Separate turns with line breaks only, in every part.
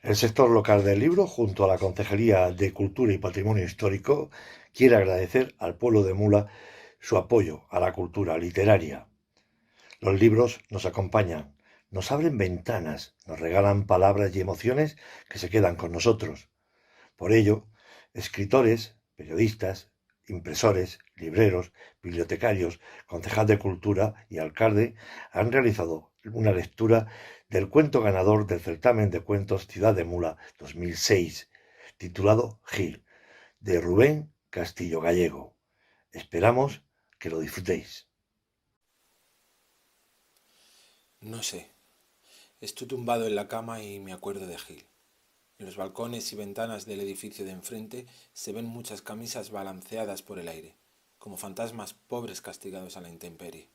El sector local del libro, junto a la Concejalía de Cultura y Patrimonio Histórico, quiere agradecer al pueblo de Mula su apoyo a la cultura literaria. Los libros nos acompañan, nos abren ventanas, nos regalan palabras y emociones que se quedan con nosotros. Por ello, escritores, periodistas, impresores, libreros, bibliotecarios, concejal de cultura y alcalde han realizado una lectura del cuento ganador del certamen de cuentos Ciudad de Mula 2006, titulado Gil, de Rubén Castillo Gallego. Esperamos que lo disfrutéis.
No sé, estoy tumbado en la cama y me acuerdo de Gil. En los balcones y ventanas del edificio de enfrente se ven muchas camisas balanceadas por el aire, como fantasmas pobres castigados a la intemperie.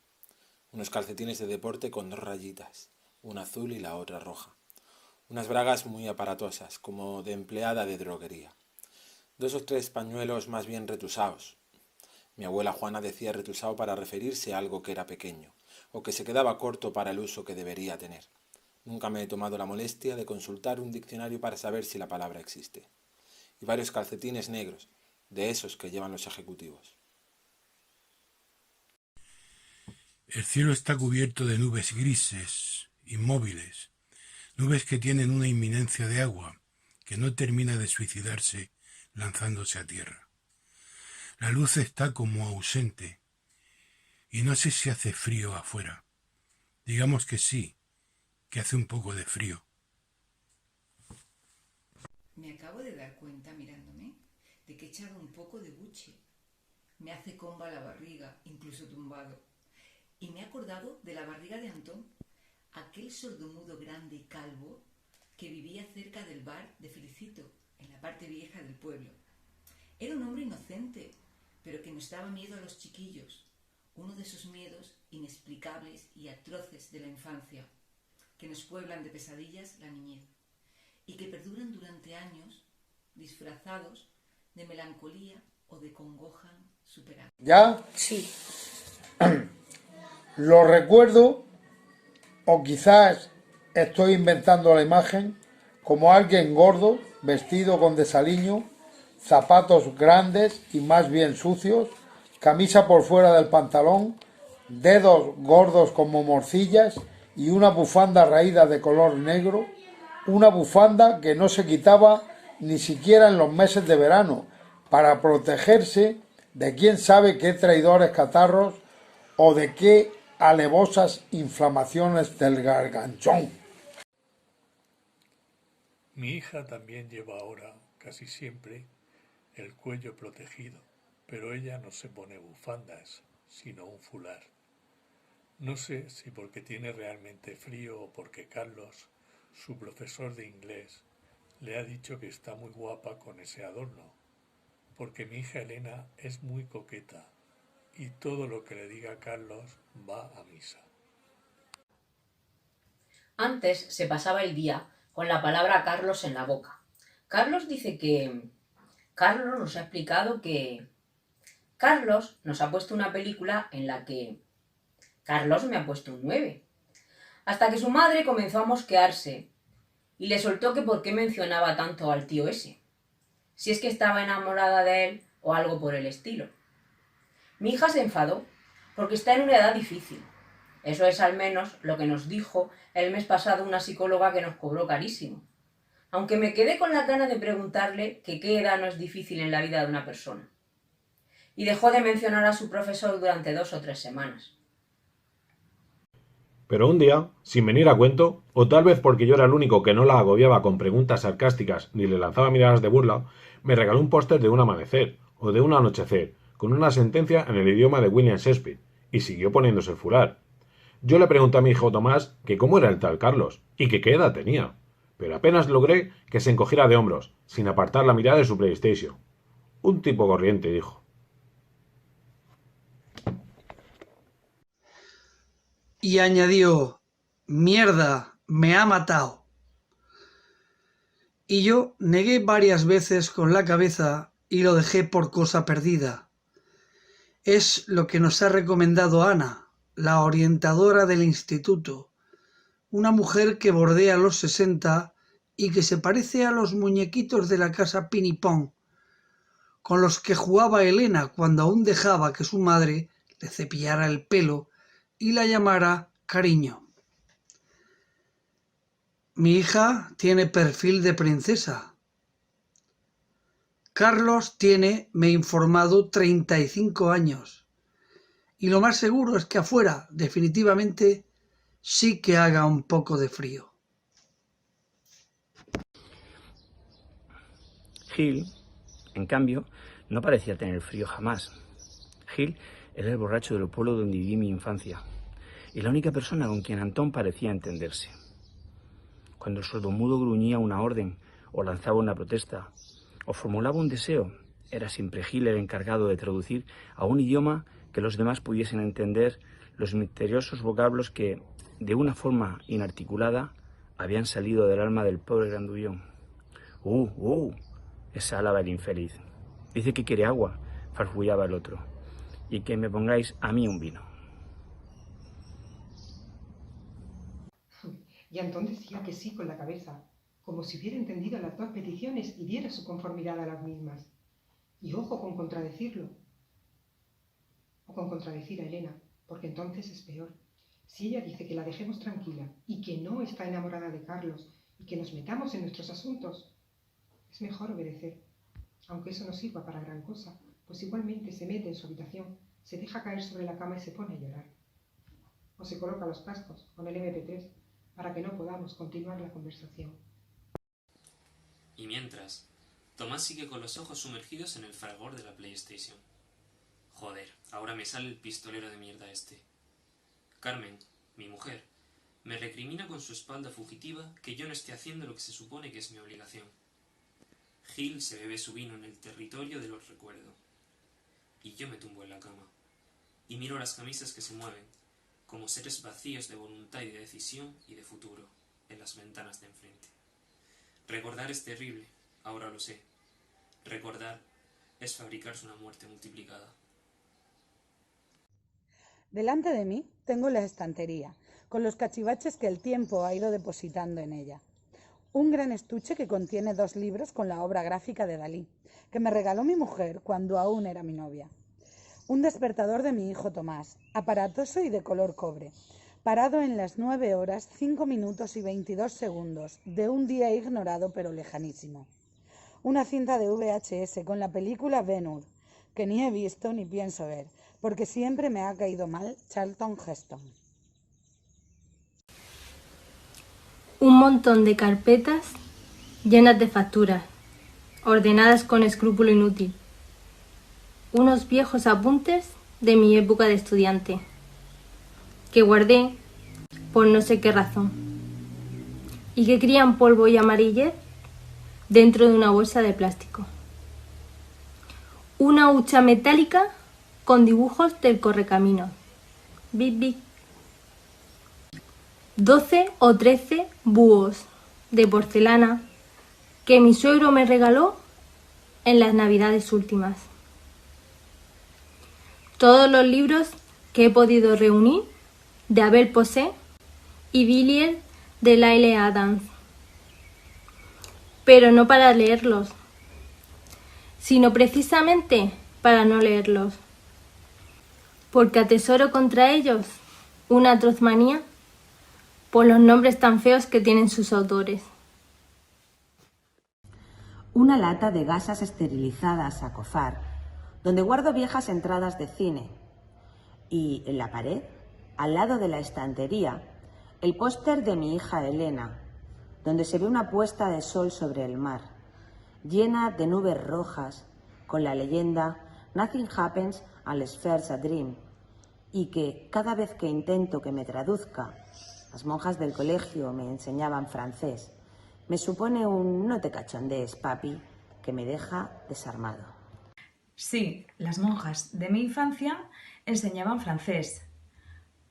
Unos calcetines de deporte con dos rayitas, una azul y la otra roja. Unas bragas muy aparatosas, como de empleada de droguería. Dos o tres pañuelos más bien retusados. Mi abuela Juana decía retusado para referirse a algo que era pequeño, o que se quedaba corto para el uso que debería tener. Nunca me he tomado la molestia de consultar un diccionario para saber si la palabra existe. Y varios calcetines negros, de esos que llevan los ejecutivos.
El cielo está cubierto de nubes grises, inmóviles, nubes que tienen una inminencia de agua que no termina de suicidarse lanzándose a tierra. La luz está como ausente y no sé si hace frío afuera. Digamos que sí, que hace un poco de frío.
Me acabo de dar cuenta mirándome de que he echado un poco de buche. Me hace comba la barriga, incluso tumbado. Y me he acordado de la barriga de Antón, aquel sordomudo grande y calvo que vivía cerca del bar de Felicito, en la parte vieja del pueblo. Era un hombre inocente, pero que nos daba miedo a los chiquillos, uno de esos miedos inexplicables y atroces de la infancia, que nos pueblan de pesadillas la niñez, y que perduran durante años, disfrazados de melancolía o de congoja superada.
¿Ya?
Sí.
Lo recuerdo, o quizás estoy inventando la imagen, como alguien gordo, vestido con desaliño, zapatos grandes y más bien sucios, camisa por fuera del pantalón, dedos gordos como morcillas y una bufanda raída de color negro, una bufanda que no se quitaba ni siquiera en los meses de verano, para protegerse de quién sabe qué traidores catarros o de qué alevosas inflamaciones del garganchón.
Mi hija también lleva ahora, casi siempre, el cuello protegido, pero ella no se pone bufandas, sino un fular. No sé si porque tiene realmente frío o porque Carlos, su profesor de inglés, le ha dicho que está muy guapa con ese adorno, porque mi hija Elena es muy coqueta y todo lo que le diga Carlos va a misa.
Antes se pasaba el día con la palabra Carlos en la boca. Carlos dice que... Carlos nos ha explicado que... Carlos nos ha puesto una película en la que... Carlos me ha puesto un 9. Hasta que su madre comenzó a mosquearse y le soltó que por qué mencionaba tanto al tío ese. Si es que estaba enamorada de él o algo por el estilo. Mi hija se enfadó porque está en una edad difícil. Eso es al menos lo que nos dijo el mes pasado una psicóloga que nos cobró carísimo. Aunque me quedé con la gana de preguntarle que qué edad no es difícil en la vida de una persona. Y dejó de mencionar a su profesor durante 2 o 3 semanas.
Pero un día, sin venir a cuento, o tal vez porque yo era el único que no la agobiaba con preguntas sarcásticas ni le lanzaba miradas de burla, me regaló un póster de un amanecer o de un anochecer, con una sentencia en el idioma de William Shakespeare, y siguió poniéndose el fular. Yo le pregunté a mi hijo Tomás que cómo era el tal Carlos, y que qué edad tenía, pero apenas logré que se encogiera de hombros, sin apartar la mirada de su PlayStation. Un tipo corriente, dijo.
Y añadió: «Mierda, me ha matado». Y yo negué varias veces con la cabeza y lo dejé por cosa perdida. Es lo que nos ha recomendado Ana, la orientadora del instituto, una mujer que bordea los 60 y que se parece a los muñequitos de la casa Pinipón, con los que jugaba Elena cuando aún dejaba que su madre le cepillara el pelo y la llamara cariño. Mi hija tiene perfil de princesa. Carlos tiene, me he informado, 35 años. Y lo más seguro es que afuera, definitivamente, sí que haga un poco de frío.
Gil, en cambio, no parecía tener frío jamás. Gil era el borracho del pueblo donde viví mi infancia y la única persona con quien Antón parecía entenderse. Cuando el sordomudo gruñía una orden o lanzaba una protesta o formulaba un deseo, era siempre Gil el encargado de traducir a un idioma que los demás pudiesen entender los misteriosos vocablos que, de una forma inarticulada, habían salido del alma del pobre grandullón. Exhalaba el infeliz. Dice que quiere agua, farfullaba el otro, y que me pongáis a mí un vino.
Y Antón decía que sí con la cabeza, como si hubiera entendido las dos peticiones y diera su conformidad a las mismas. Y ojo con contradecirlo. O con contradecir a Elena, porque entonces es peor. Si ella dice que la dejemos tranquila y que no está enamorada de Carlos y que nos metamos en nuestros asuntos, es mejor obedecer. Aunque eso no sirva para gran cosa, pues igualmente se mete en su habitación, se deja caer sobre la cama y se pone a llorar. O se coloca los cascos con el MP3 para que no podamos continuar la conversación.
Y mientras, Tomás sigue con los ojos sumergidos en el fragor de la PlayStation. Joder, ahora me sale el pistolero de mierda este. Carmen, mi mujer, me recrimina con su espalda fugitiva que yo no esté haciendo lo que se supone que es mi obligación. Gil se bebe su vino en el territorio de los recuerdos. Y yo me tumbo en la cama. Y miro las camisas que se mueven, como seres vacíos de voluntad y de decisión y de futuro, en las ventanas de enfrente. Recordar es terrible, ahora lo sé. Recordar es fabricarse una muerte multiplicada.
Delante de mí tengo la estantería, con los cachivaches que el tiempo ha ido depositando en ella. Un gran estuche que contiene 2 libros con la obra gráfica de Dalí, que me regaló mi mujer cuando aún era mi novia. Un despertador de mi hijo Tomás, aparatoso y de color cobre, parado en las 9 horas, 5 minutos y 22 segundos de un día ignorado pero lejanísimo. Una cinta de VHS con la película Ben-Hur, que ni he visto ni pienso ver, porque siempre me ha caído mal Charlton Heston.
Un montón de carpetas llenas de facturas, ordenadas con escrúpulo inútil. Unos viejos apuntes de mi época de estudiante, que guardé por no sé qué razón, y que crían polvo y amarillez dentro de una bolsa de plástico. Una hucha metálica con dibujos del correcaminos. Bip, bip. 12 o 13 búhos de porcelana que mi suegro me regaló en las navidades últimas. Todos los libros que he podido reunir de Abel Posé y Villiers de Lyle Adams. Pero no para leerlos, sino precisamente para no leerlos, porque atesoro contra ellos una atroz manía por los nombres tan feos que tienen sus autores.
Una lata de gasas esterilizadas a cofar, donde guardo viejas entradas de cine. Y en la pared, al lado de la estantería, el póster de mi hija Elena, donde se ve una puesta de sol sobre el mar, llena de nubes rojas, con la leyenda Nothing happens unless first a dream, y que cada vez que intento que me traduzca, las monjas del colegio me enseñaban francés, me supone un no te cachondees, papi, que me deja desarmado.
Sí, las monjas de mi infancia enseñaban francés,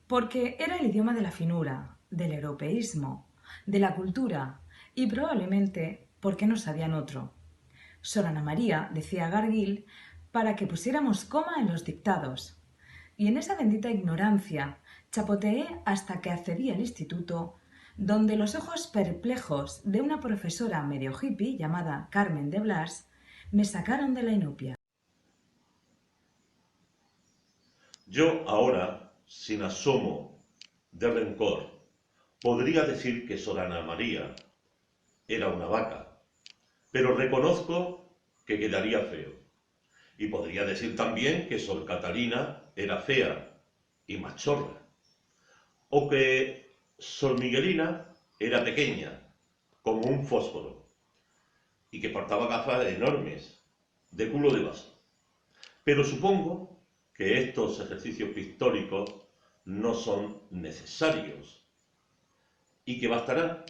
porque era el idioma de la finura, del europeísmo, de la cultura, y probablemente porque no sabían otro. Sor Ana María decía a Gargil para que pusiéramos coma en los dictados, y en esa bendita ignorancia chapoteé hasta que accedí al instituto, donde los ojos perplejos de una profesora medio hippie llamada Carmen de Blas me sacaron de la inopia.
Yo ahora, sin asomo de rencor, podría decir que Sor Ana María era una vaca, pero reconozco que quedaría feo. Y podría decir también que Sor Catalina era fea y machorra, o que Sor Miguelina era pequeña, como un fósforo, y que portaba gafas enormes, de culo de vaso. Pero supongo que estos ejercicios pictóricos no son necesarios y que bastará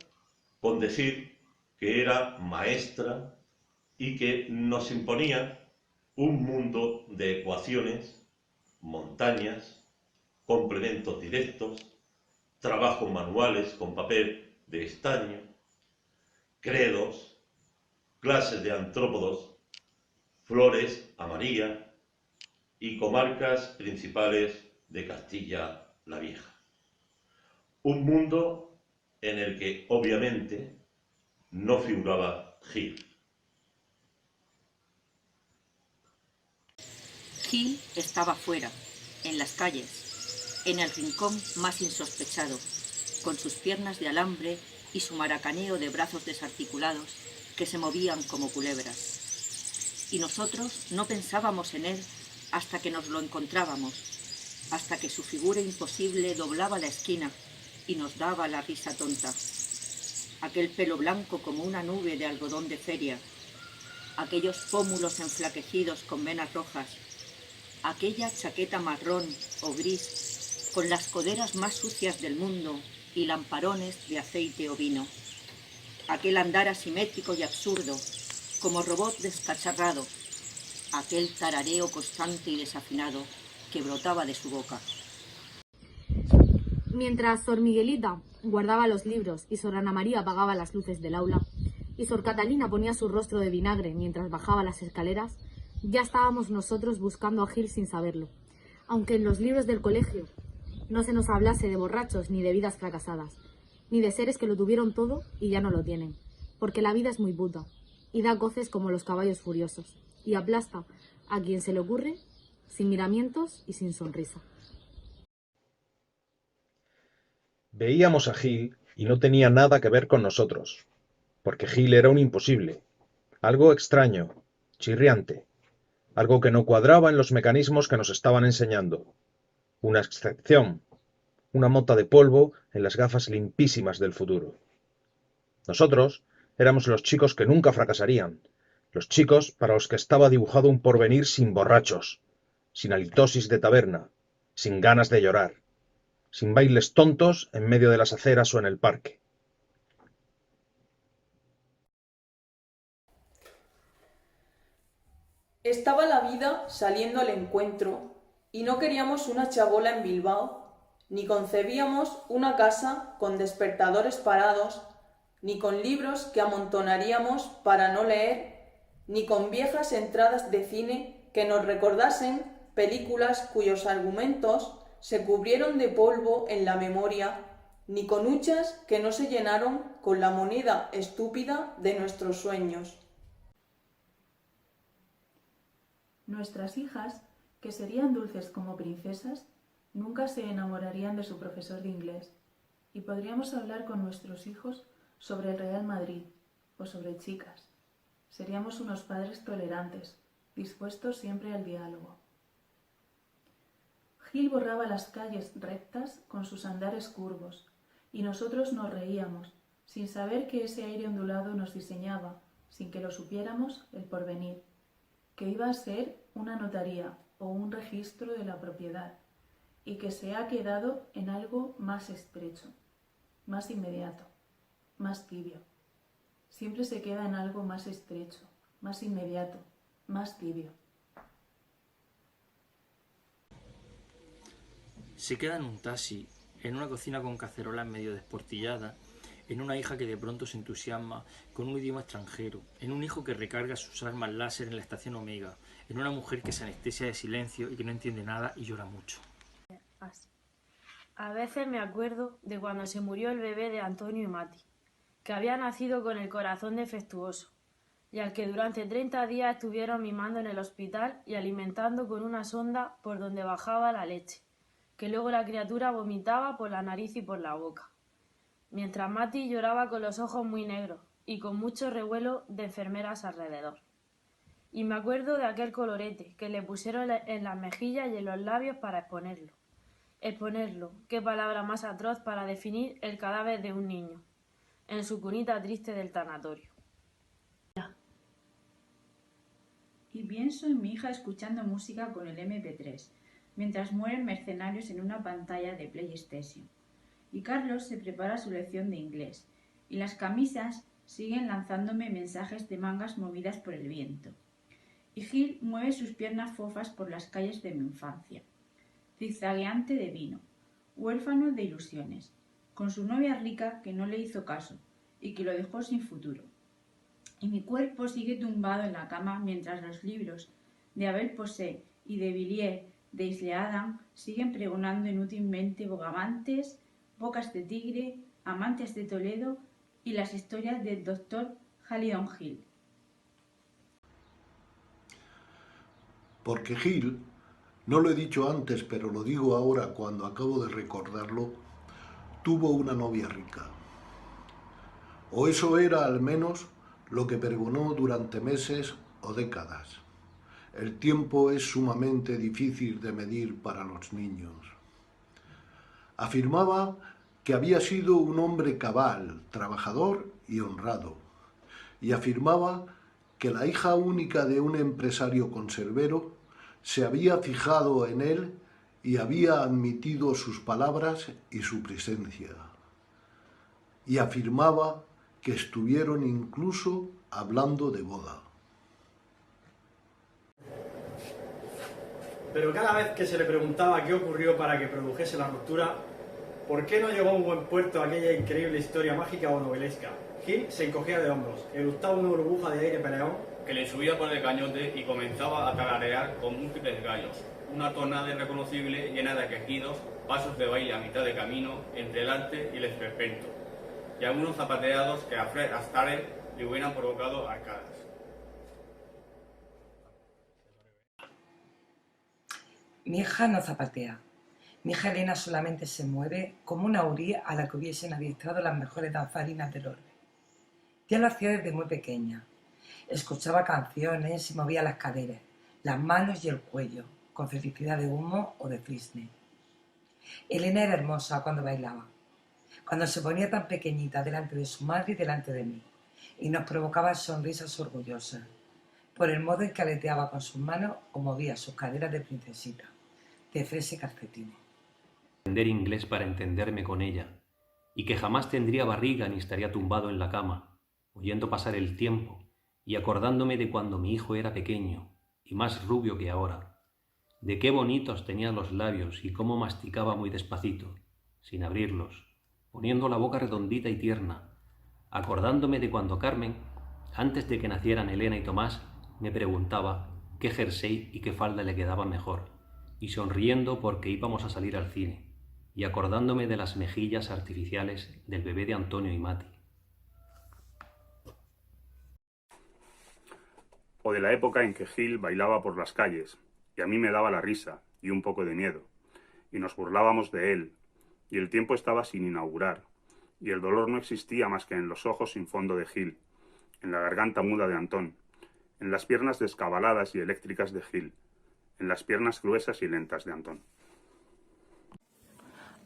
con decir que era maestra y que nos imponía un mundo de ecuaciones, montañas, complementos directos, trabajos manuales con papel de estaño, credos, clases de antrópodos, flores a María y comarcas principales de Castilla la Vieja. Un mundo en el que obviamente no figuraba Gil.
Gil estaba fuera, en las calles, en el rincón más insospechado, con sus piernas de alambre y su maracaneo de brazos desarticulados que se movían como culebras. Y nosotros no pensábamos en él hasta que nos lo encontrábamos, hasta que su figura imposible doblaba la esquina y nos daba la risa tonta. Aquel pelo blanco como una nube de algodón de feria, aquellos pómulos enflaquecidos con venas rojas, aquella chaqueta marrón o gris con las coderas más sucias del mundo y lamparones de aceite ovino, aquel andar asimétrico y absurdo, como robot descacharrado, aquel tarareo constante y desafinado que brotaba de su boca.
Mientras Sor Miguelita guardaba los libros y Sor Ana María apagaba las luces del aula y Sor Catalina ponía su rostro de vinagre mientras bajaba las escaleras, ya estábamos nosotros buscando a Gil sin saberlo, aunque en los libros del colegio no se nos hablase de borrachos ni de vidas fracasadas, ni de seres que lo tuvieron todo y ya no lo tienen, porque la vida es muy puta y da coces como los caballos furiosos y aplasta a quien se le ocurre sin miramientos y sin sonrisa.
Veíamos a Gil y no tenía nada que ver con nosotros, porque Gil era un imposible, algo extraño, chirriante, algo que no cuadraba en los mecanismos que nos estaban enseñando, una excepción, una mota de polvo en las gafas limpísimas del futuro. Nosotros éramos los chicos que nunca fracasarían, los chicos para los que estaba dibujado un porvenir sin borrachos, sin halitosis de taberna, sin ganas de llorar, sin bailes tontos en medio de las aceras o en el parque.
Estaba la vida saliendo al encuentro y no queríamos una chabola en Bilbao, ni concebíamos una casa con despertadores parados, ni con libros que amontonaríamos para no leer, ni con viejas entradas de cine que nos recordasen películas cuyos argumentos se cubrieron de polvo en la memoria, ni con huchas que no se llenaron con la moneda estúpida de nuestros sueños.
Nuestras hijas, que serían dulces como princesas, nunca se enamorarían de su profesor de inglés, y podríamos hablar con nuestros hijos sobre el Real Madrid o sobre chicas. Seríamos unos padres tolerantes, dispuestos siempre al diálogo. Gil borraba las calles rectas con sus andares curvos, y nosotros nos reíamos, sin saber que ese aire ondulado nos diseñaba, sin que lo supiéramos, el porvenir, que iba a ser una notaría o un registro de la propiedad, y que se ha quedado en algo más estrecho, más inmediato, más tibio. Siempre se queda en algo más estrecho, más inmediato, más tibio.
Se queda en un taxi, en una cocina con cacerolas medio desportilladas, en una hija que de pronto se entusiasma con un idioma extranjero, en un hijo que recarga sus armas láser en la estación Omega, en una mujer que se anestesia de silencio y que no entiende nada y llora mucho.
A veces me acuerdo de cuando se murió el bebé de Antonio y Mati, que había nacido con el corazón defectuoso, y al que durante 30 días estuvieron mimando en el hospital y alimentando con una sonda por donde bajaba la leche, que luego la criatura vomitaba por la nariz y por la boca, mientras Mati lloraba con los ojos muy negros y con mucho revuelo de enfermeras alrededor. Y me acuerdo de aquel colorete que le pusieron en las mejillas y en los labios para exponerlo. Exponerlo, qué palabra más atroz para definir el cadáver de un niño, en su cunita triste del tanatorio.
Y pienso en mi hija escuchando música con el MP3, mientras mueren mercenarios en una pantalla de PlayStation. Y Carlos se prepara su lección de inglés, y las camisas siguen lanzándome mensajes de mangas movidas por el viento. Y Gil mueve sus piernas fofas por las calles de mi infancia, zigzagueante de vino, huérfano de ilusiones, con su novia rica que no le hizo caso y que lo dejó sin futuro. Y mi cuerpo sigue tumbado en la cama mientras los libros de Abel Posé y de Villiers de Isle Adam siguen pregonando inútilmente bogavantes, bocas de tigre, amantes de Toledo y las historias del Dr. Halidon Hill.
Porque Gil, no lo he dicho antes, pero lo digo ahora cuando acabo de recordarlo, tuvo una novia rica. O eso era al menos lo que pregonó durante meses o décadas. El tiempo es sumamente difícil de medir para los niños. Afirmaba que había sido un hombre cabal, trabajador y honrado, y afirmaba que la hija única de un empresario conservero se había fijado en él y había admitido sus palabras y su presencia. Y afirmaba que estuvieron incluso hablando de boda.
Pero cada vez que se le preguntaba qué ocurrió para que produjese la ruptura, ¿por qué no llegó a un buen puerto aquella increíble historia mágica o novelesca? Gil se encogía de hombros, eructaba una burbuja de aire peleón
que le subía por el cañote y comenzaba a tararear con múltiples gallos, una tonada irreconocible llena de quejidos, pasos de baile a mitad de camino entre el arte y el esperpento, y algunos zapateados que a Fred Astaire le hubieran provocado arcadas.
Mi hija no zapatea. Mi hija Elena solamente se mueve como una hurí a la que hubiesen adiestrado las mejores danzarinas del orbe. Ya lo hacía desde muy pequeña. Escuchaba canciones y movía las caderas, las manos y el cuello, con felicidad de humo o de cisne. Elena era hermosa cuando bailaba, cuando se ponía tan pequeñita delante de su madre y delante de mí, y nos provocaba sonrisas orgullosas, por el modo en que aleteaba con sus manos o movía sus caderas de princesita, de fresa y calcetines.
Aprender inglés para entenderme con ella, y que jamás tendría barriga ni estaría tumbado en la cama, oyendo pasar el tiempo y acordándome de cuando mi hijo era pequeño y más rubio que ahora, de qué bonitos tenía los labios y cómo masticaba muy despacito, sin abrirlos, poniendo la boca redondita y tierna, acordándome de cuando Carmen, antes de que nacieran Elena y Tomás, me preguntaba qué jersey y qué falda le quedaba mejor, y sonriendo porque íbamos a salir al cine, y acordándome de las mejillas artificiales del bebé de Antonio y Mati.
O de la época en que Gil bailaba por las calles, y a mí me daba la risa y un poco de miedo, y nos burlábamos de él, y el tiempo estaba sin inaugurar, y el dolor no existía más que en los ojos sin fondo de Gil, en la garganta muda de Antón, en las piernas descabaladas y eléctricas de Gil, en las piernas gruesas y lentas de Antón.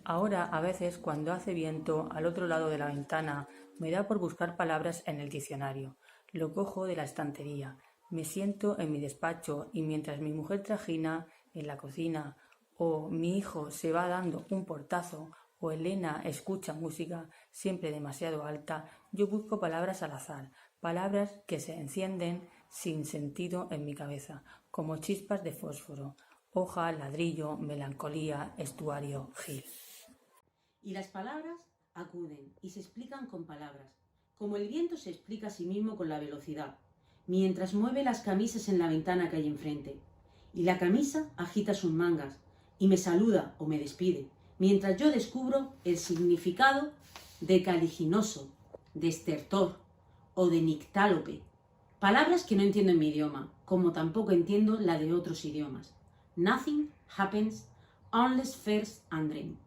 Ahora, a veces, cuando hace viento, al otro lado de la ventana, me da por buscar palabras en el diccionario. Lo cojo de la estantería, me siento en mi despacho y mientras mi mujer trajina en la cocina, o mi hijo se va dando un portazo, o Elena escucha música siempre demasiado alta, yo busco palabras al azar, palabras que se encienden sin sentido en mi cabeza, como chispas de fósforo, hoja, ladrillo, melancolía, estuario, Gil.
Y las palabras acuden y se explican con palabras, como el viento se explica a sí mismo con la velocidad, mientras mueve las camisas en la ventana que hay enfrente. Y la camisa agita sus mangas, y me saluda o me despide, mientras yo descubro el significado de caliginoso, de estertor o de nictálope, palabras que no entiendo en mi idioma, como tampoco entiendo la de otros idiomas. Nothing happens unless first and dream.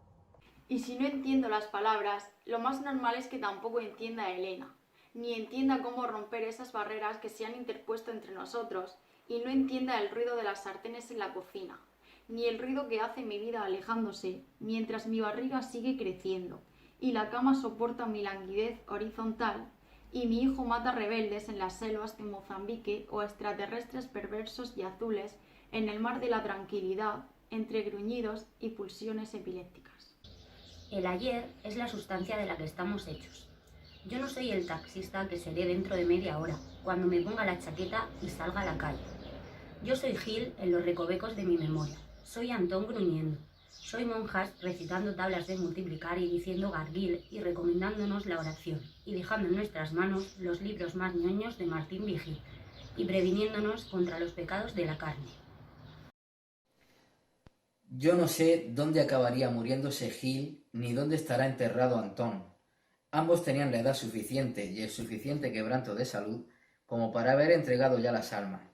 Y si no entiendo las palabras, lo más normal es que tampoco entienda a Elena, ni entienda cómo romper esas barreras que se han interpuesto entre nosotros, y no entienda el ruido de las sartenes en la cocina, ni el ruido que hace mi vida alejándose, mientras mi barriga sigue creciendo, y la cama soporta mi languidez horizontal, y mi hijo mata rebeldes en las selvas de Mozambique o extraterrestres perversos y azules en el mar de la tranquilidad, entre gruñidos y pulsiones epilépticas.
El ayer es la sustancia de la que estamos hechos. Yo no soy el taxista que seré dentro de media hora, cuando me ponga la chaqueta y salga a la calle. Yo soy Gil en los recovecos de mi memoria. Soy Antón gruñendo. Soy monjas recitando tablas de multiplicar y diciendo garguil y recomendándonos la oración, y dejando en nuestras manos los libros más ñoños de Martín Vigil, y previniéndonos contra los pecados de la carne.
Yo no sé dónde acabaría muriéndose Gil, ni dónde estará enterrado Antón. Ambos tenían la edad suficiente y el suficiente quebranto de salud como para haber entregado ya las almas.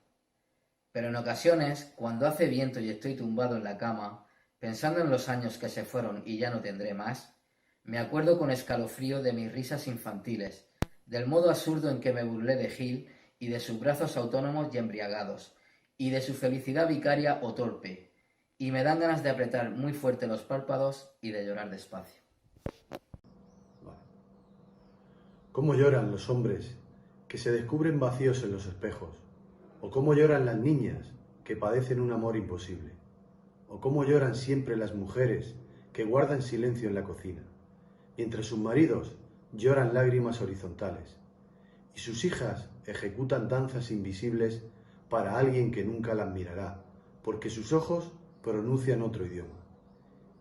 Pero en ocasiones, cuando hace viento y estoy tumbado en la cama, pensando en los años que se fueron y ya no tendré más, me acuerdo con escalofrío de mis risas infantiles, del modo absurdo en que me burlé de Gil y de sus brazos autónomos y embriagados, y de su felicidad vicaria o torpe, y me dan ganas de apretar muy fuerte los párpados y de llorar despacio.
¿Cómo lloran los hombres que se descubren vacíos en los espejos? ¿O cómo lloran las niñas que padecen un amor imposible? ¿O cómo lloran siempre las mujeres que guardan silencio en la cocina, mientras sus maridos lloran lágrimas horizontales y sus hijas ejecutan danzas invisibles para alguien que nunca las mirará, porque sus ojos pronuncian otro idioma?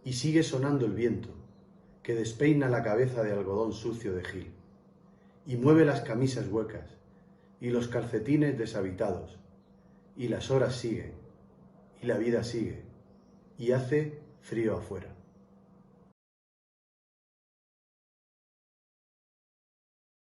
Y sigue sonando el viento, que despeina la cabeza de algodón sucio de Gil, y mueve las camisas huecas, y los calcetines deshabitados, y las horas siguen, y la vida sigue, y hace frío afuera.